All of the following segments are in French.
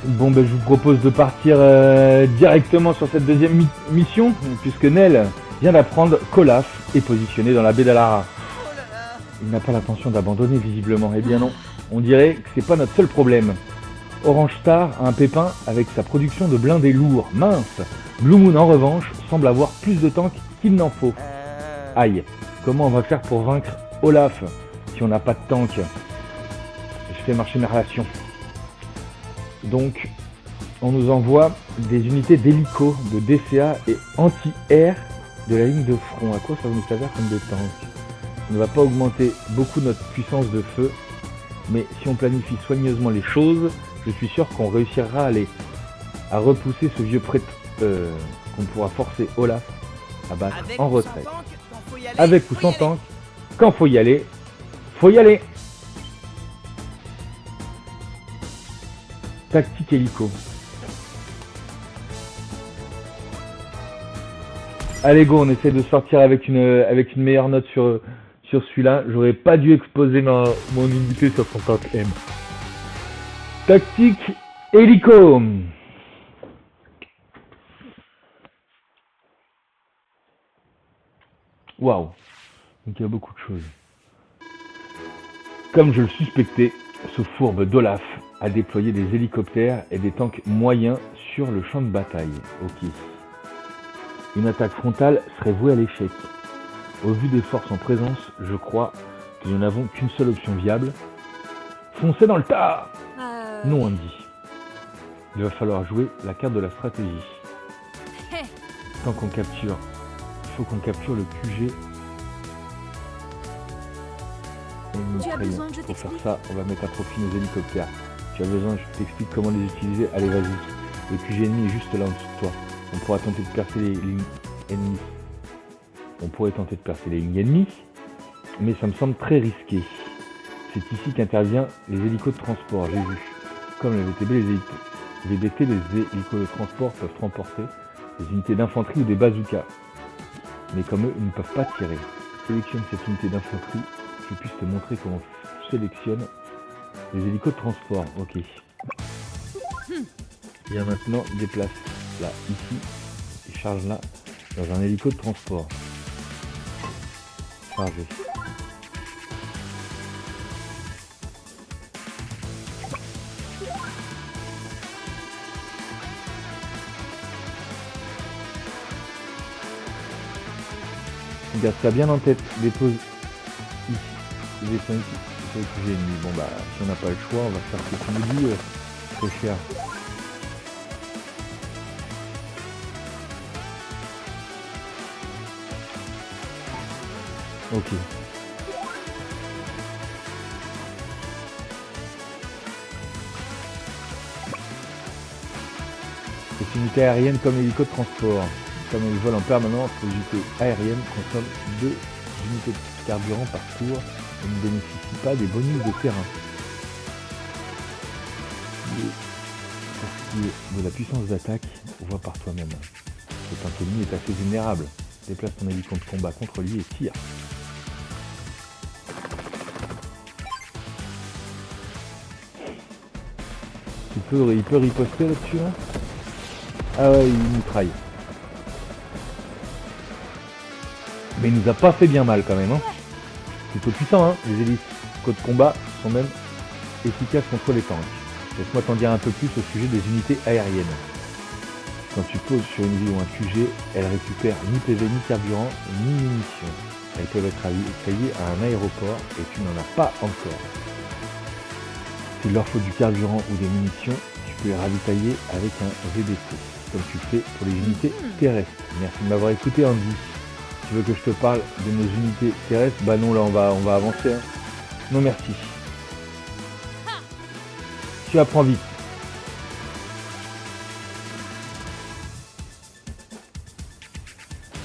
Bon, ben, je vous propose de partir directement sur cette deuxième mission, puisque Nel vient d'apprendre qu'Olaf est positionné dans la baie d'Alara. Il n'a pas l'intention d'abandonner, visiblement. Eh bien non, on dirait que c'est pas notre seul problème. Orange Star a un pépin avec sa production de blindés lourds, minces. Blue Moon, en revanche, semble avoir plus de tanks qu'il n'en faut. Aïe, comment on va faire pour vaincre Olaf si on n'a pas de tank? Je fais marcher mes relations. Donc, on nous envoie des unités d'hélico, de DCA et anti-air de la ligne de front. À quoi ça va nous servir comme des tanks? Ça ne va pas augmenter beaucoup notre puissance de feu, mais si on planifie soigneusement les choses, je suis sûr qu'on réussira à repousser ce vieux prêtre qu'on pourra forcer Olaf à battre en retraite. Avec ou sans tank, quand faut y aller, faut y aller. Tactique hélico. Allez go, on essaie de sortir avec une meilleure note sur celui-là. J'aurais pas dû exposer mon unité sur son tank M. Tactique hélico. Waouh. Donc il y a beaucoup de choses. Comme je le suspectais, ce fourbe d'Olaf a déployé des hélicoptères et des tanks moyens sur le champ de bataille. Ok. Une attaque frontale serait vouée à l'échec. Au vu des forces en présence, je crois que nous n'avons qu'une seule option viable. Foncez dans le tas! Non, Andy. Il va falloir jouer la carte de la stratégie. Tant qu'on capture, il faut qu'on capture le QG. Pour faire ça, on va mettre à profit nos hélicoptères. Tu as besoin, je t'explique comment les utiliser. Allez, vas-y. Le QG ennemi est juste là en dessous de toi. On pourra tenter de percer les lignes ennemies. On pourrait tenter de percer les lignes ennemies, mais ça me semble très risqué. C'est ici qu'interviennent les hélicos de transport, j'ai vu. Comme les VTB, les VBT, les hélicos de transport peuvent transporter des unités d'infanterie ou des bazookas. Mais comme eux, ils ne peuvent pas tirer. Sélectionne cette unité d'infanterie, que je puisse te montrer comment je sélectionne les hélicos de transport. Ok. Et maintenant, déplace là, ici, et charge là, dans un hélico de transport. Chargé. Garde ça bien en tête, dépose ici, descend ici, c'est le QG ennemi. Bon bah, si on n'a pas le choix, on va faire ce que tu nous dis, c'est cher. Ok. C'est une unité aérienne comme l'hélico de transport. Comme elle vole en permanence, les unités aériennes consomment 2 unités de carburant par tour et ne bénéficient pas des bonus de terrain. Pour ce qui est de la puissance d'attaque, vois par toi-même. Le tank ennemi est assez vulnérable. Déplace ton hélico de combat contre lui et tire. Il peut riposter là-dessus là. Ah ouais, il mitraille. Mais il nous a pas fait bien mal quand même. Hein. Plutôt puissant, hein. Les hélicos de combat sont même efficaces contre les tanks. Laisse-moi t'en dire un peu plus au sujet des unités aériennes. Quand tu poses sur une ville ou un QG, elles récupèrent ni PV, ni carburant, ni munitions. Elles peuvent être taillées à un aéroport et tu n'en as pas encore. S'il leur faut du carburant ou des munitions, tu peux les ravitailler avec un VBT, comme tu fais pour les unités terrestres. Merci de m'avoir écouté, Andy. Tu veux que je te parle de nos unités terrestres? Bah non, là on va avancer. Hein. Non merci. Tu apprends vite.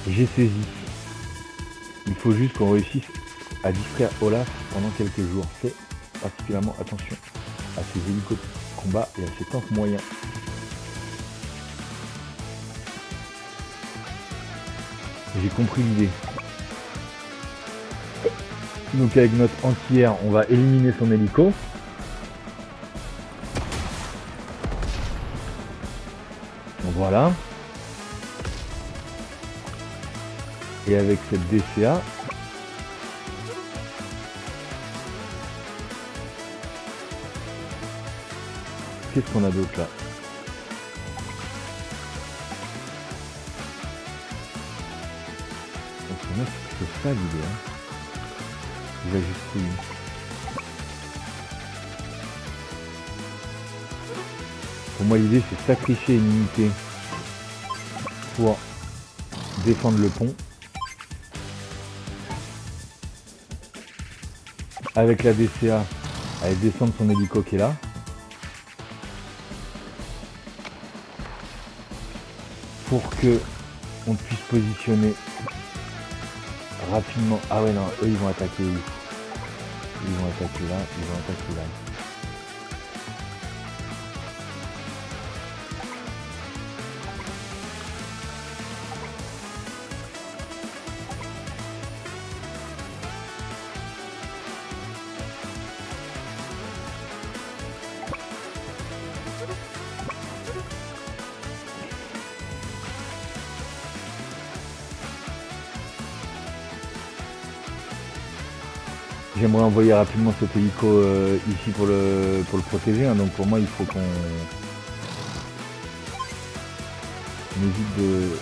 J'ai saisi. Il faut juste qu'on réussisse à distraire Olaf pendant quelques jours. Fais particulièrement attention à ces hélicos de combat et à ces tanks moyens. J'ai compris l'idée. Donc avec notre anti-air, on va éliminer son hélico. Voilà. Et avec cette DCA, qu'est-ce qu'on a d'autre là? C'est ça l'idée, hein. J'ajuste. Pour moi l'idée c'est sacrifier une unité pour défendre le pont. Avec la DCA, aller descendre son hélico qui est là. Pour que on puisse positionner rapidement. Ah ouais non, eux ils vont attaquer. Ils vont attaquer là, ils vont attaquer là. J'aimerais envoyer rapidement cet hélico ici pour le protéger, hein. Donc pour moi il faut qu'on évite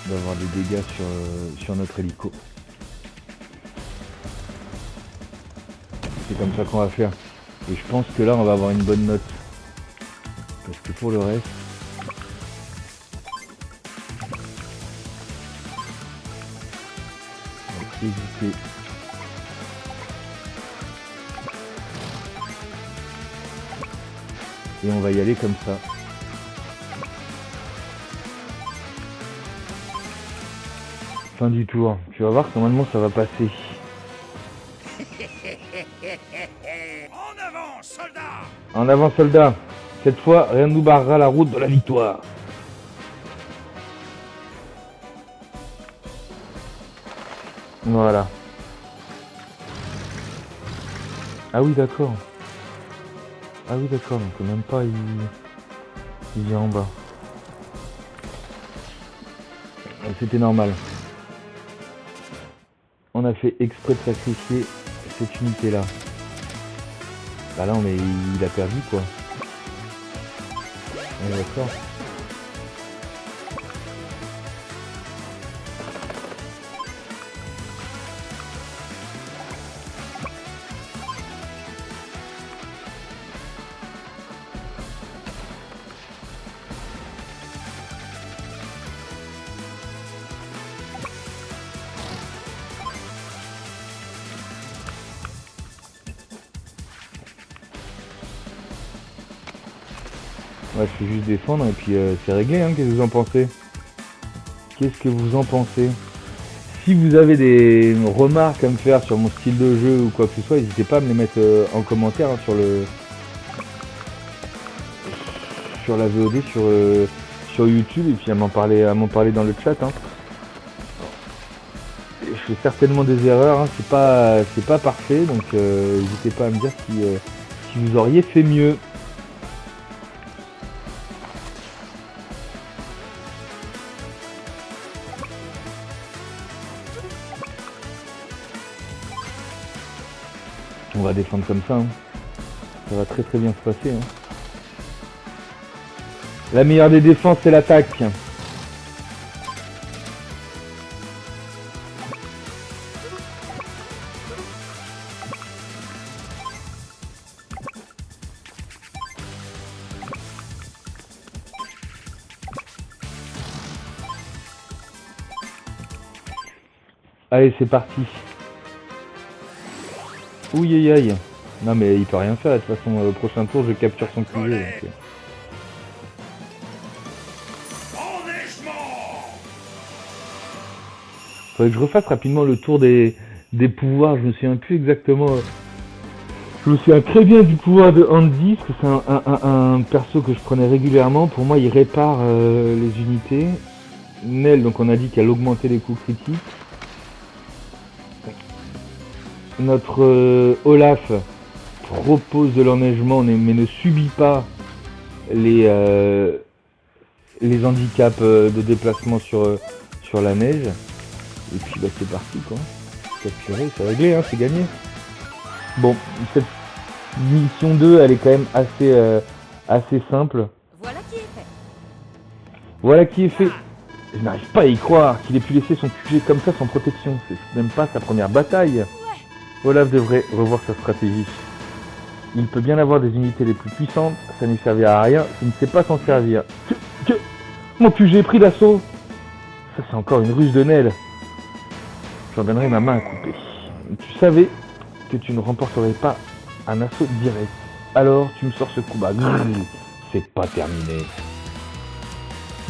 d'avoir des dégâts sur notre hélico. C'est comme ça qu'on va faire. Et je pense que là on va avoir une bonne note. Parce que pour le reste, on va éviter. Et on va y aller comme ça. Fin du tour. Tu vas voir que normalement ça va passer. En avant, soldats! En avant, soldats. Cette fois, rien ne nous barrera la route de la victoire. Voilà. Ah oui, d'accord. Ah oui, d'accord, donc même pas il vient en bas. C'était normal. On a fait exprès de sacrifier cette unité là. Bah non, mais il a perdu quoi. Ah, d'accord. Ouais, je fais juste défendre et puis c'est réglé, hein. Qu'est-ce que vous en pensez? Qu'est-ce que vous en pensez? Si vous avez des remarques à me faire sur mon style de jeu ou quoi que ce soit, n'hésitez pas à me les mettre en commentaire, hein, sur la VOD, sur YouTube, et puis à m'en parler dans le chat, hein. Je fais certainement des erreurs, hein. C'est pas parfait, donc n'hésitez pas à me dire si vous auriez fait mieux. On va défendre comme ça, hein. Ça va très très bien se passer, hein. La meilleure des défenses, c'est l'attaque. Allez, c'est parti. Ouïe aïe aïe. Non mais il peut rien faire, de toute façon au prochain tour je capture son QG. Donc... Faudrait que je refasse rapidement le tour des pouvoirs, je me souviens plus exactement. Je me souviens très bien du pouvoir de Andy, parce que c'est un perso que je prenais régulièrement. Pour moi il répare les unités. Nell, donc on a dit qu'elle augmentait les coups critiques. Notre Olaf propose de l'enneigement mais ne subit pas les les handicaps de déplacement sur la neige. Et puis bah c'est parti quoi. Capturer, c'est réglé, hein, c'est gagné. Bon, cette mission 2, elle est quand même assez simple. Voilà qui est fait. Voilà qui est fait. Je n'arrive pas à y croire qu'il ait pu laisser son QG comme ça sans protection. C'est même pas sa première bataille. Olaf devrait revoir sa stratégie. Il peut bien avoir des unités les plus puissantes, ça ne lui servira à rien s'il ne sait pas s'en servir. Mon QG est pris d'assaut. Ça c'est encore une ruse de Nel. J'en donnerai ma main à couper. Tu savais que tu ne remporterais pas un assaut direct. Alors tu me sors ce coup bas. C'est pas terminé.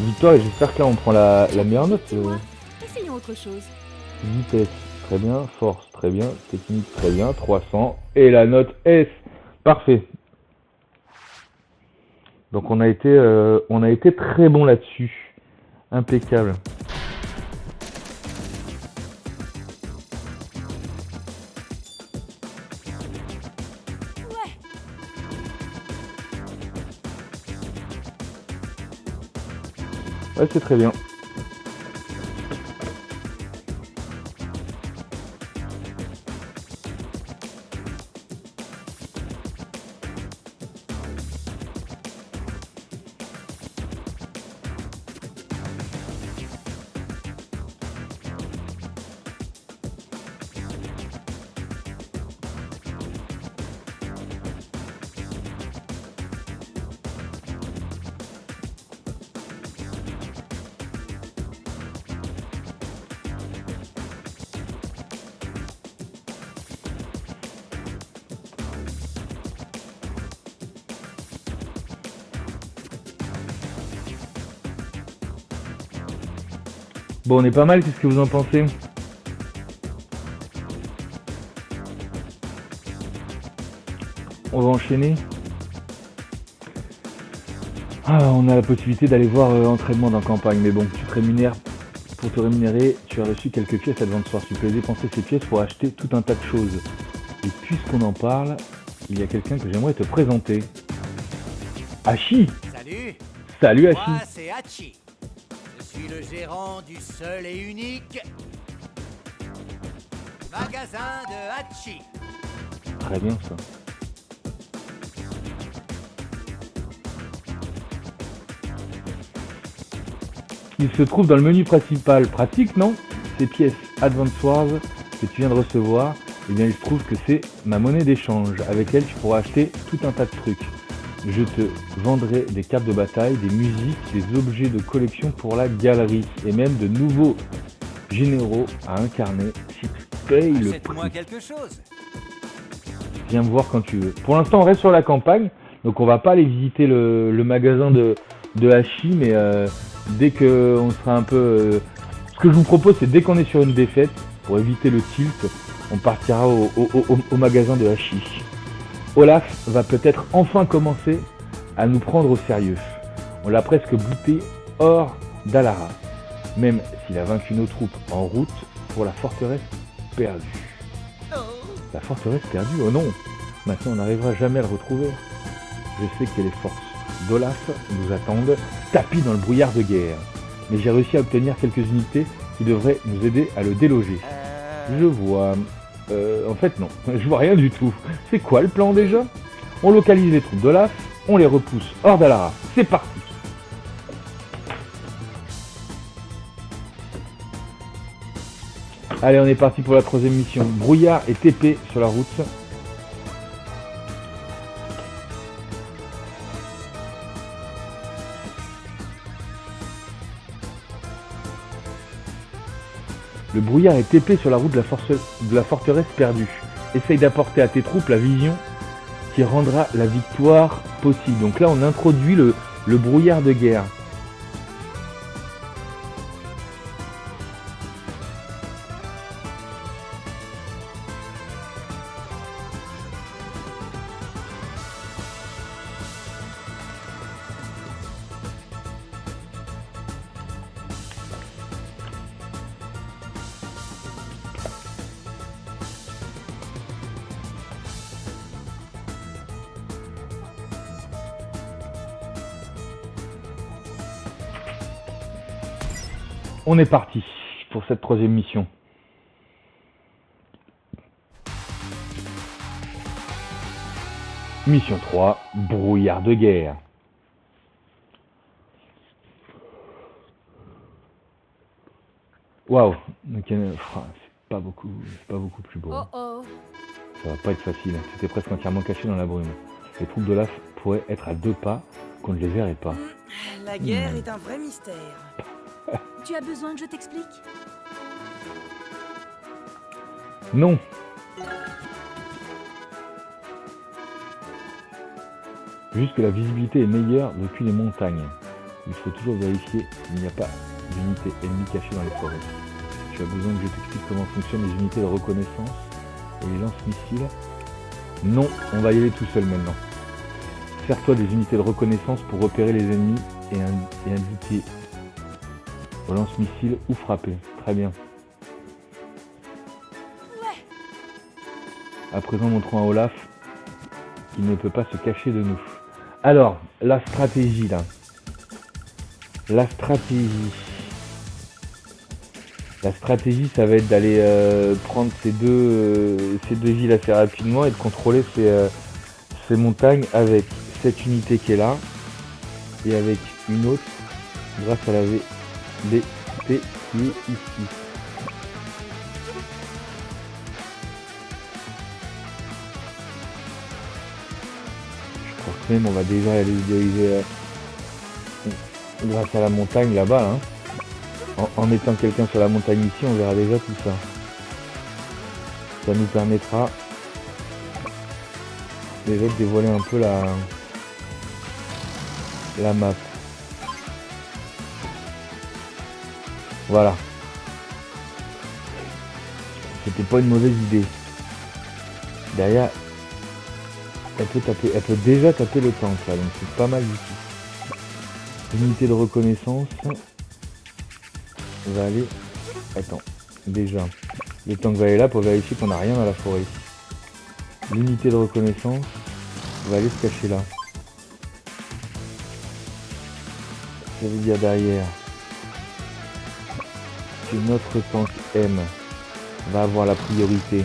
Victoire, et j'espère que là on prend la meilleure note. Essayons autre chose. Vitesse, très bien. Force, très bien. Technique, très bien. 300. Et la note S. Parfait. Donc on a été très bon là-dessus. Impeccable. Ouais, c'est très bien. Bon, on est pas mal, qu'est-ce que vous en pensez? On va enchaîner. On a la possibilité d'aller voir entraînement dans campagne, mais bon, tu te rémunères. Pour te rémunérer, tu as reçu quelques pièces Advance Wars. Tu peux dépenser ces pièces pour acheter tout un tas de choses. Et puisqu'on en parle, il y a quelqu'un que j'aimerais te présenter. Hachi! Salut. Salut Hachi! Moi, c'est Hachi. Je suis le gérant du seul et unique magasin de Hachi. Très bien ça. Il se trouve dans le menu principal. Pratique, non? Ces pièces Advance Wars que tu viens de recevoir, eh bien il se trouve que c'est ma monnaie d'échange. Avec elle, tu pourras acheter tout un tas de trucs. Je te vendrai des cartes de bataille, des musiques, des objets de collection pour la galerie et même de nouveaux généraux à incarner si tu payes le prix. Achète-moi quelque chose. Viens me voir quand tu veux. Pour l'instant, on reste sur la campagne, donc on va pas aller visiter le magasin de Hachi, mais dès que on sera un peu... ce que je vous propose, c'est dès qu'on est sur une défaite, pour éviter le tilt, on partira au magasin de Hachi. Olaf va peut-être enfin commencer à nous prendre au sérieux. On l'a presque bouté hors d'Alara, même s'il a vaincu nos troupes en route pour la forteresse perdue. La forteresse perdue, oh non! Maintenant on n'arrivera jamais à le retrouver. Je sais que les forces d'Olaf nous attendent, tapis dans le brouillard de guerre. Mais j'ai réussi à obtenir quelques unités qui devraient nous aider à le déloger. Je vois... en fait non, je vois rien du tout. C'est quoi le plan déjà? On localise les troupes d'Olaf, on les repousse hors d'Alara. C'est parti! Allez, on est parti pour la troisième mission. Brouillard et TP sur la route. Le brouillard est épais sur la route de la forteresse perdue. Essaye d'apporter à tes troupes la vision qui rendra la victoire possible. Donc là, on introduit le brouillard de guerre. On est parti pour cette troisième mission. Mission 3, brouillard de guerre. Waouh, c'est pas beaucoup plus beau. Oh oh. Ça va pas être facile, c'était presque entièrement caché dans la brume. Les troupes d'Olaf pourraient être à 2 pas, qu'on ne les verrait pas. La guerre est un vrai mystère. Tu as besoin que je t'explique? Non. Juste que la visibilité est meilleure depuis les montagnes. Il faut toujours vérifier qu'il n'y a pas d'unités ennemies cachées dans les forêts. Tu as besoin que je t'explique comment fonctionnent les unités de reconnaissance et les lance-missiles? Non, on va y aller tout seul maintenant. Sers-toi des unités de reconnaissance pour repérer les ennemis et indiquer au lance-missiles où frapper. Très bien. À présent, montrons à Olaf qu'il ne peut pas se cacher de nous. Alors, la stratégie là. La stratégie, ça va être d'aller prendre ces deux villes assez rapidement et de contrôler ces montagnes avec cette unité qui est là et avec une autre grâce à la VDP qui est ici. Je crois que même on va déjà aller se diriger grâce à la montagne là-bas. Hein. En mettant quelqu'un sur la montagne ici, on verra déjà tout ça. Ça nous permettra déjà de dévoiler un peu la map. Voilà. C'était pas une mauvaise idée. Derrière, elle peut déjà taper le tank là, donc c'est pas mal du tout. Unité de reconnaissance. On va aller... Attends, déjà. Le tank va aller là pour vérifier qu'on n'a rien dans la forêt. L'unité de reconnaissance va aller se cacher là. Ça veut dire derrière que notre tank M va avoir la priorité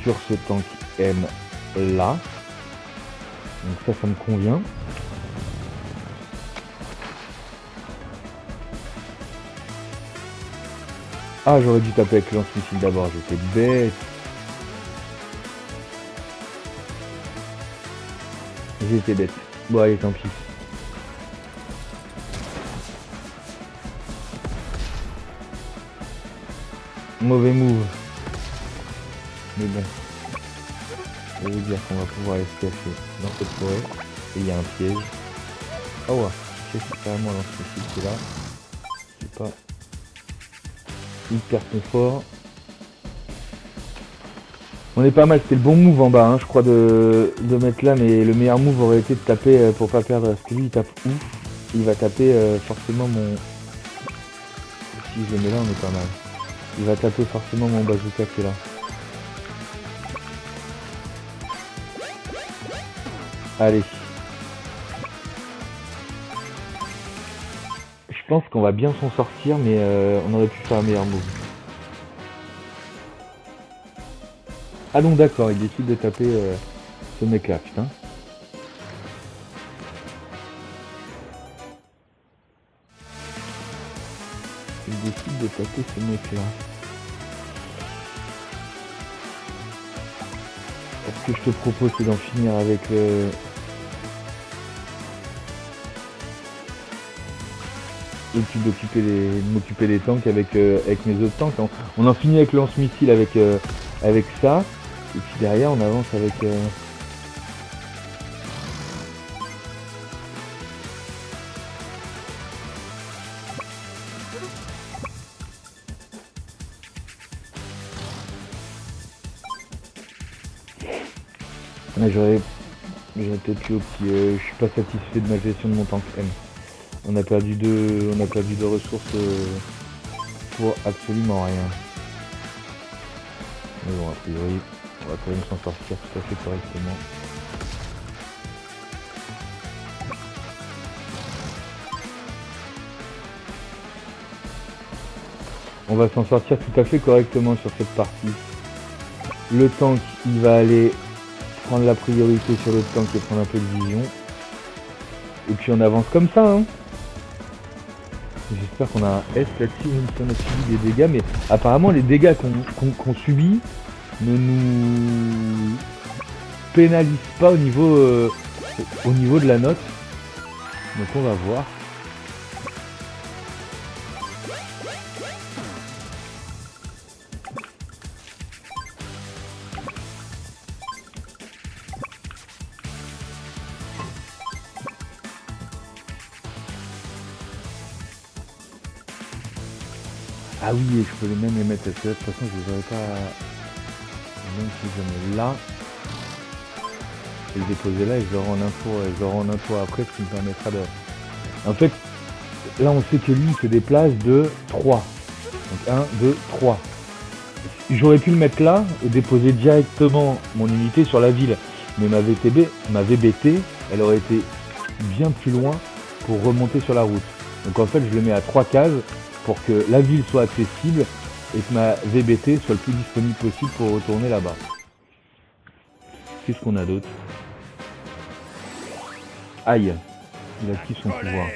sur ce tank M là. Donc ça me convient. Ah, j'aurais dû taper avec le lance-missile d'abord, j'étais bête. J'étais bête. Bon allez, tant pis. Mauvais move. Mais bon. Ça veut dire qu'on va pouvoir aller se cacher dans cette forêt. Et il y a un piège. Ah ouais, c'est carrément un lance-missile qui est là. C'est pas hyper confort. On est pas mal, c'était le bon move en bas, hein, je crois, de mettre là, mais le meilleur move aurait été de taper pour pas perdre, parce que lui il tape où? Il va taper forcément mon... Si je le mets là, on est pas mal. Il va taper forcément mon bazooka qui est là. Allez. Je pense qu'on va bien s'en sortir, mais on aurait pu faire un meilleur move. Ah donc d'accord, il décide de taper ce mec là, putain. Il décide de taper ce mec là. Ce que je te propose, c'est d'en finir avec et puis de m'occuper des tanks avec mes autres tanks. On en finit avec le lance-missile avec ça. Et puis derrière on avance avec j'aurais peut-être pu je suis pas satisfait de ma gestion de mon tank M. On a perdu deux ressources pour absolument rien. Mais bon, a priori, on va quand même s'en sortir tout à fait correctement. on va s'en sortir tout à fait correctement sur cette partie. Le tank, il va aller prendre la priorité sur le tank et prendre un peu de vision. Et puis on avance comme ça, hein. J'espère qu'on a un S là-dessus, même si on a subi des dégâts, mais apparemment les dégâts qu'on subit ne nous pénalisent pas au niveau de la note. Donc on va voir. Ah oui, et je peux même les mettre parce que là, de toute façon, je les aurais pas. Même si je mets là, je vais le déposer là et je l'aurai en info après, ce qui me permettra de. En fait, là, on sait que lui il se déplace de 3. Donc 1, 2, 3. J'aurais pu le mettre là et déposer directement mon unité sur la ville. Mais ma VBT, elle aurait été bien plus loin pour remonter sur la route. Donc en fait, je le mets à 3 cases pour que la ville soit accessible et que ma VBT soit le plus disponible possible pour retourner là-bas. Qu'est-ce qu'on a d'autre? Aïe, il a acquis son pouvoir.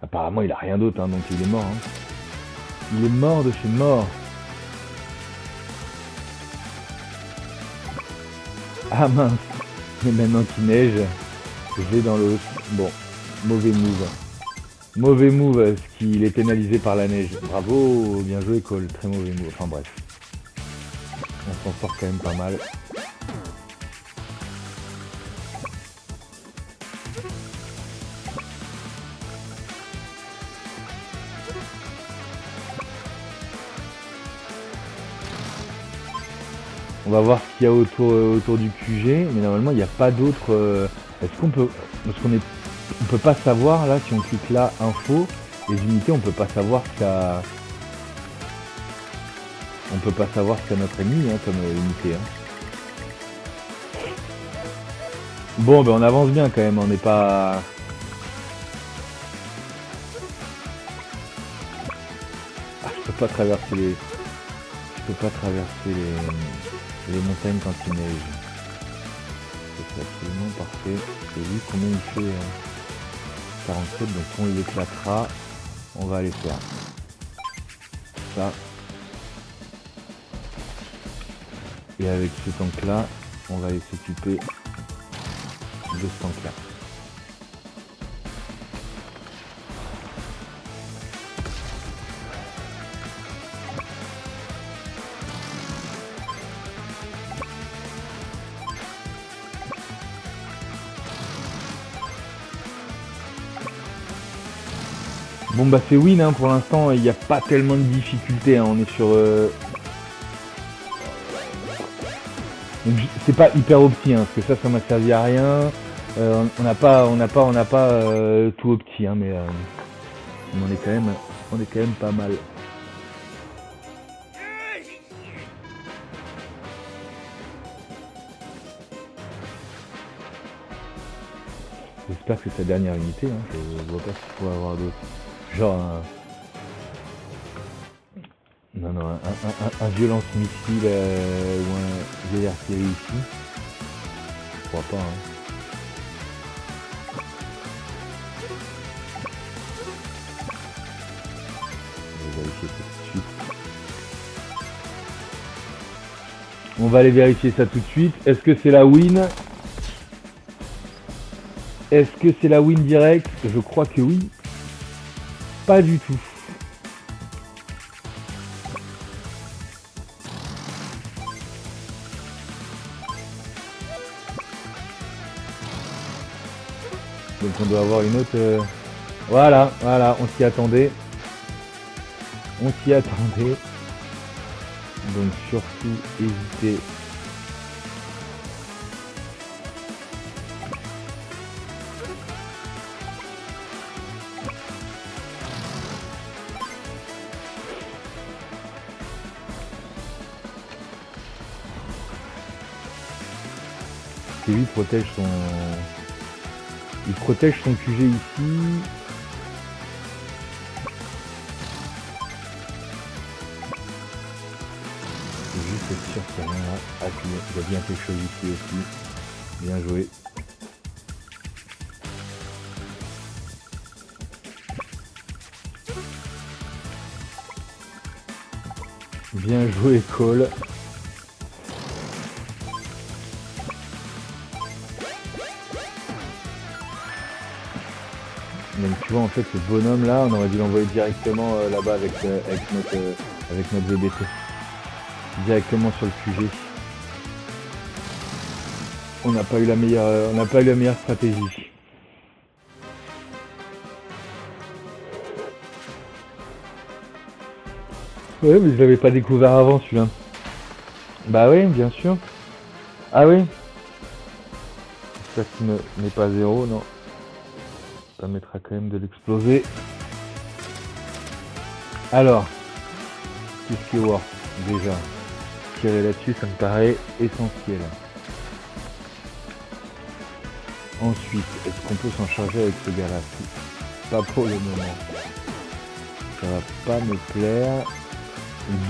Apparemment il a rien d'autre, hein, donc il est mort. Hein. Il est mort de chez mort. Ah mince. Mais maintenant qu'il neige, je vais dans l'eau. Bon, mauvais move. Mauvais move, parce qu'il est pénalisé par la neige. Bravo, bien joué Cole, très mauvais move. Enfin bref. On s'en sort quand même pas mal. On va voir ce qu'il y a autour du QG, mais normalement il n'y a pas d'autres. Est-ce qu'on peut. Parce on peut pas savoir là, si on clique là, info, les unités, on peut pas savoir ce qu'a. On peut pas savoir ce qu'a notre ennemi hein, comme unité. Hein. Bon ben on avance bien quand même, on n'est pas. Ah, je peux pas traverser les. Je peux pas traverser les montagnes quand il neige. C'est absolument parfait. J'ai vu combien il fait 47, donc on l'éclatera. On va aller faire ça. Et avec ce tank là, on va aller s'occuper de ce tank là. Bon bah c'est win hein, pour l'instant, il n'y a pas tellement de difficultés, hein. On est sur... Donc c'est pas hyper opti, hein, parce que ça m'a servi à rien. On n'a pas tout opti, hein, mais on est quand même pas mal. J'espère que c'est sa dernière unité, hein. Je vois pas ce qu'il faut avoir d'autre. Genre un violence missile ou un vieil artillerie ici. Je crois pas. Hein. Je vais vérifier ça tout de suite. On va aller vérifier ça tout de suite. Est-ce que c'est la win? Est-ce que c'est la win directe? Je crois que oui. Pas du tout. Donc on doit avoir une autre... Voilà, on s'y attendait. On s'y attendait. Donc surtout, hésitez. Kevin protège son... Il protège son QG ici. Faut juste être sûr qu'il n'y a rien là. Ah, puis il y a bien quelque chose ici aussi. Bien joué. Bien joué, Cole. Donc tu vois, en fait, ce bonhomme là, on aurait dû l'envoyer directement là-bas avec notre VBT. Directement sur le QG. On n'a pas eu la meilleure stratégie. Ouais, mais je l'avais pas découvert avant celui-là. Bah oui, bien sûr. Ah oui. J'espère qu'il n'est pas zéro, non. Ça permettra quand même de l'exploser. Alors, qu'est-ce qui est worth déjà? Tirer là-dessus, ça me paraît essentiel. Ensuite, est-ce qu'on peut s'en charger avec ce gars-là? Pas pour le moment. Ça va pas me plaire.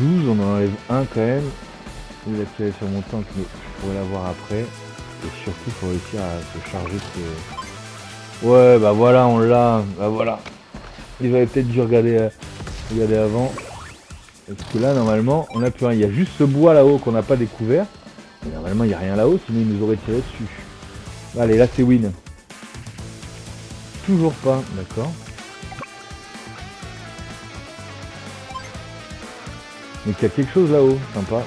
12, on en enlève un quand même. Il a tiré sur mon tank, mais je pourrais l'avoir après. Et surtout, il faut réussir à se charger de ce... Ouais, bah voilà, on l'a. Bah voilà. Il aurait peut-être dû regarder avant. Parce que là, normalement, on n'a plus rien. Il y a juste ce bois là-haut qu'on n'a pas découvert. Et normalement, il n'y a rien là-haut, sinon il nous aurait tiré dessus. Allez, là, c'est win. Toujours pas, d'accord. Donc il y a quelque chose là-haut, sympa.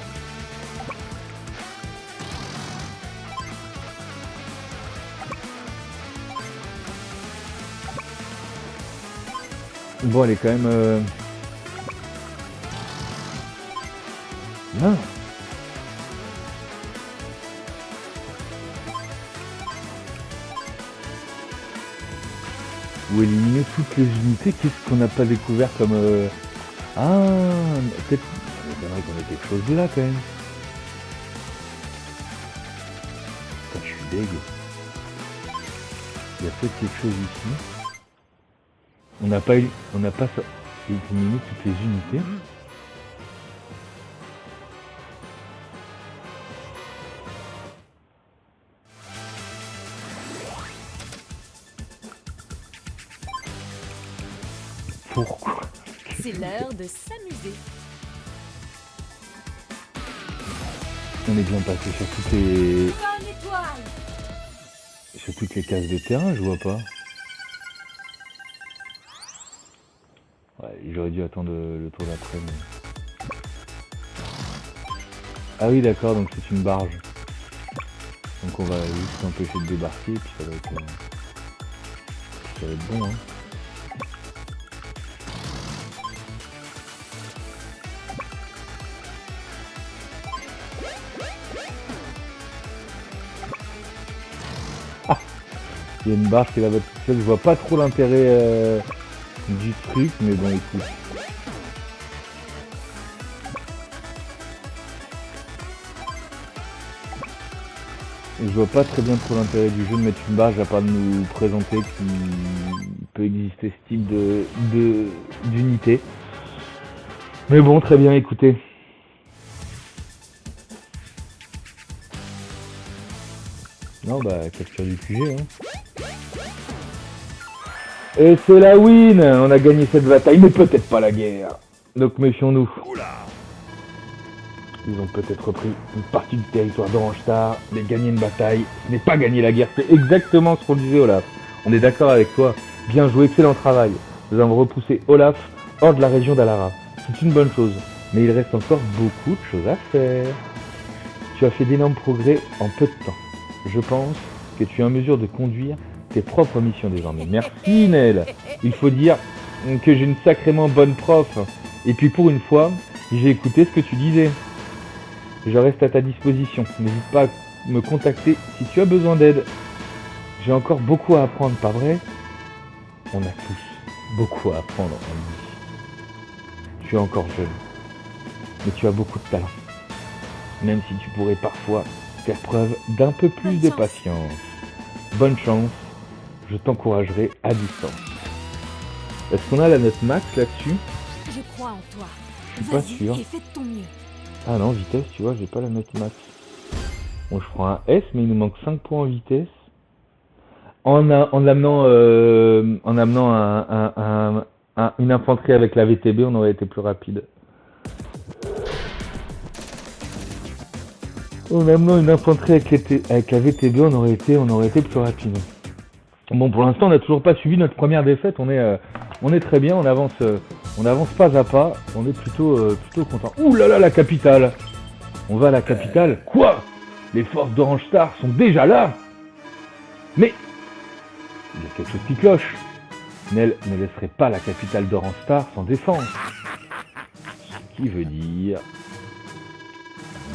Bon, elle est quand même... Non. Ou éliminer toutes les unités, qu'est-ce qu'on n'a pas découvert comme... Ah, peut-être... Il y qu'on ait quelque chose là quand même. Putain, je suis deg. Il y a peut-être quelque chose ici. On n'a pas éliminé toutes les unités. Pourquoi? C'est l'heure de s'amuser. On est bien passé sur toutes les... Bonne étoile. Sur toutes les cases de terrain, je vois pas. Ouais, j'aurais dû attendre le tour d'après. Mais... Ah oui, d'accord, donc c'est une barge. Donc on va juste empêcher de débarquer, puis ça va être bon, hein. Il y a une barge qui est là-bas toute seule, je vois pas trop l'intérêt du truc, mais bon écoute. Je vois pas très bien trop l'intérêt du jeu de mettre une barge à part de nous présenter qu'il peut exister ce type d'unité. Mais bon, très bien, écoutez. Non, bah, capture du QG, hein. Et c'est la win! On a gagné cette bataille, mais peut-être pas la guerre. Donc méfions-nous. Ils ont peut-être repris une partie du territoire d'Orange Star, mais gagner une bataille, ce n'est pas gagner la guerre. C'est exactement ce qu'on disait, Olaf. On est d'accord avec toi. Bien joué, excellent travail. Nous avons repoussé Olaf hors de la région d'Alara. C'est une bonne chose, mais il reste encore beaucoup de choses à faire. Tu as fait d'énormes progrès en peu de temps. Je pense que tu es en mesure de conduire tes propres missions désormais. Merci Nel. Il faut dire que j'ai une sacrément bonne prof. Et puis pour une fois, j'ai écouté ce que tu disais. Je reste à ta disposition. N'hésite pas à me contacter si tu as besoin d'aide. J'ai encore beaucoup à apprendre, pas vrai? On a tous beaucoup à apprendre, Andy. Tu es encore jeune, mais tu as beaucoup de talent. Même si tu pourrais parfois faire preuve d'un peu plus Bonne de chance. patience. Bonne chance, je t'encouragerai à distance. Est-ce qu'on a la note max là-dessus? Je crois en toi. suis pas Vas-y sûr. et fais de ton mieux. Ah non, vitesse, tu vois, j'ai pas la note max. Bon, je prends un S, mais il nous manque 5 points en vitesse. En amenant une infanterie avec la VTB, on aurait été plus rapide. En amenant une infanterie avec la VTB, on aurait été plus rapide. Bon, pour l'instant, on n'a toujours pas suivi notre première défaite. On est très bien, on avance pas à pas. On est plutôt content. Ouh là là, la capitale. On va à la capitale. Quoi? Les forces d'Orange Star sont déjà là? Mais il y a quelque chose qui cloche. Nel ne laisserait pas la capitale d'Orange Star sans défense. Ce qui veut dire...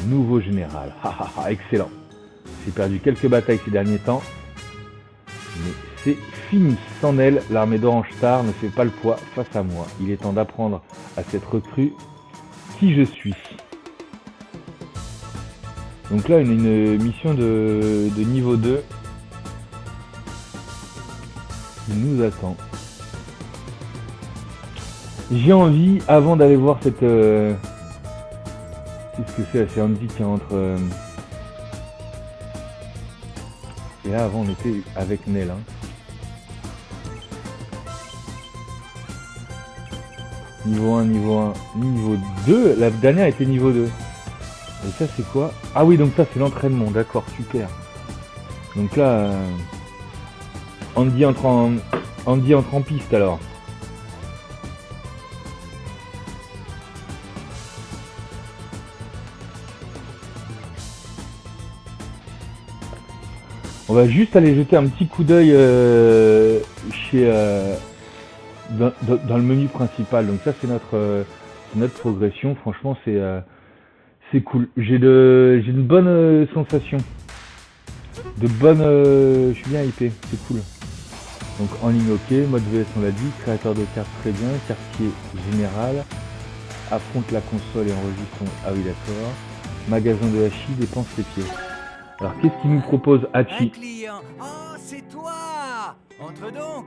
nouveau général. Excellent. J'ai perdu quelques batailles ces derniers temps. Mais c'est fini. Sans Nel, l'armée d'Orange Star ne fait pas le poids face à moi. Il est temps d'apprendre à cette recrue qui je suis. Donc là, une mission de niveau 2 qui nous attend. J'ai envie, avant d'aller voir cette... qu'est-ce que c'est? C'est Andy qui rentre... Et là, avant, on était avec Nel. Hein. Niveau 1, niveau 1, niveau 2. La dernière était niveau 2. Et ça, c'est quoi? Ah oui, donc ça, c'est l'entraînement. D'accord, super. Donc là, Andy entre en piste, alors. On va juste aller jeter un petit coup d'œil dans le menu principal. Donc ça, c'est notre progression. Franchement, c'est cool. J'ai une bonne sensation. Je suis bien hypé. C'est cool. Donc en ligne OK, mode VS on l'a dit, créateur de cartes très bien, quartier général, affronte la console et enregistre son... Ah oui d'accord. Magasin de Hachi, dépense les pièces. Alors qu'est-ce qu'il nous propose Un Hachi? client. Oh, c'est toi. Entre donc.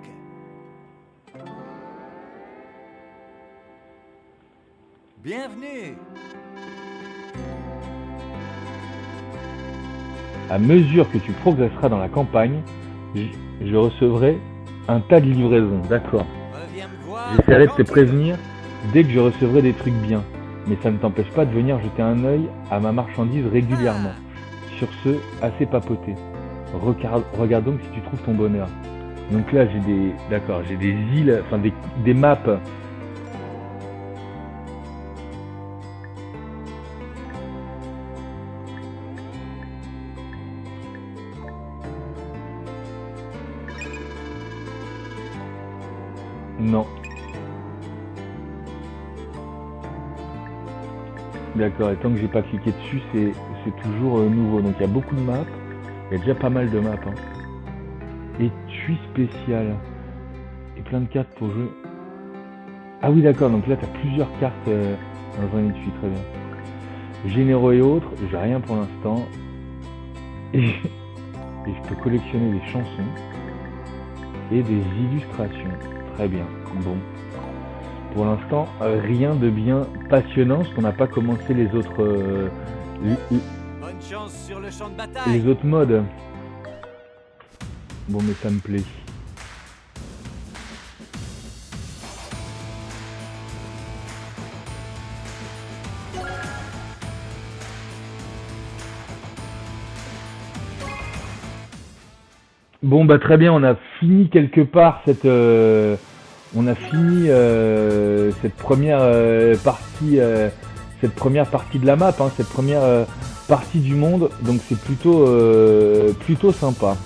Bienvenue. À mesure que tu progresseras dans la campagne, je recevrai un tas de livraisons, d'accord. Reviens me voir. J'essaierai de te quand tu veux. prévenir dès que je recevrai des trucs bien. Mais ça ne t'empêche pas de venir jeter un œil à ma marchandise régulièrement. Sur ce, assez papoté. Regarde donc si tu trouves ton bonheur. Donc là, j'ai des îles, enfin des maps. Non. D'accord, et tant que j'ai pas cliqué dessus, c'est toujours nouveau. Donc il y a beaucoup de maps. Il y a déjà pas mal de maps. Hein. Étui spécial. Et plein de cartes pour jouer. Ah oui d'accord, donc là tu as plusieurs cartes dans un étui, très bien. Généraux et autres, j'ai rien pour l'instant. Et je peux collectionner des chansons et des illustrations. Très bien, bon. Pour l'instant, rien de bien passionnant, parce qu'on n'a pas commencé les autres Bonne chance sur le champ de bataille. les autres modes. Bon, mais ça me plaît. Bon bah très bien, on a fini quelque part cette cette première partie de la map, hein, cette première partie du monde, donc c'est plutôt sympa.